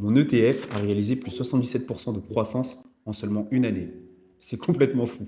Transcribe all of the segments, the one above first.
Mon ETF a réalisé plus 77% de croissance en seulement une année. C'est complètement fou.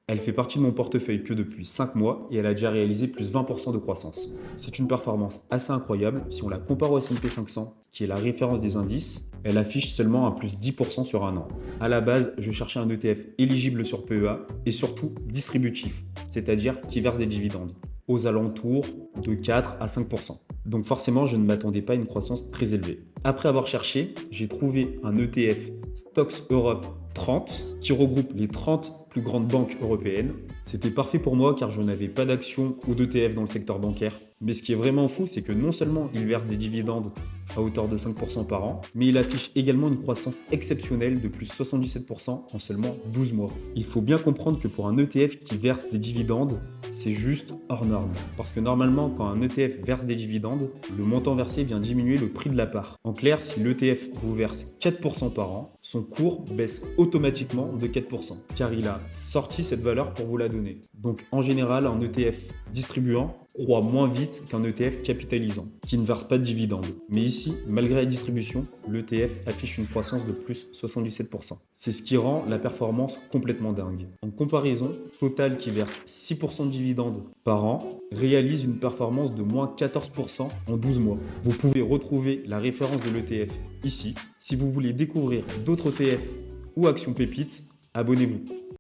Elle fait partie de mon portefeuille que depuis 5 mois et elle a déjà réalisé plus 20% de croissance. C'est une performance assez incroyable si on la compare au S&P 500, qui est la référence des indices. Elle affiche seulement un plus 10% sur un an. À la base, je cherchais un ETF éligible sur PEA et surtout distributif, c'est-à-dire qui verse des dividendes, aux alentours de 4 à 5%. Donc forcément, je ne m'attendais pas à une croissance très élevée. Après avoir cherché, j'ai trouvé un ETF Stocks Europe 30 qui regroupe les 30 plus grandes banques européennes. C'était parfait pour moi car je n'avais pas d'actions ou d'ETF dans le secteur bancaire. Mais ce qui est vraiment fou, c'est que non seulement il verse des dividendes à hauteur de 5% par an, mais il affiche également une croissance exceptionnelle de plus 77% en seulement 12 mois. Il faut bien comprendre que pour un ETF qui verse des dividendes, c'est juste hors norme. Parce que normalement, quand un ETF verse des dividendes, le montant versé vient diminuer le prix de la part. En clair, si l'ETF vous verse 4% par an, son cours baisse automatiquement de 4%, car il a sorti cette valeur pour vous la donner. Donc en général, un ETF distribuant croît moins vite qu'un ETF capitalisant, qui ne verse pas de dividendes. Mais ici, malgré la distribution, l'ETF affiche une croissance de plus 77%. C'est ce qui rend la performance complètement dingue. En comparaison, Total, qui verse 6% de dividendes par an, réalise une performance de moins 14% en 12 mois. Vous pouvez retrouver la référence de l'ETF ici. Si vous voulez découvrir d'autres ETF ou actions pépites, abonnez-vous.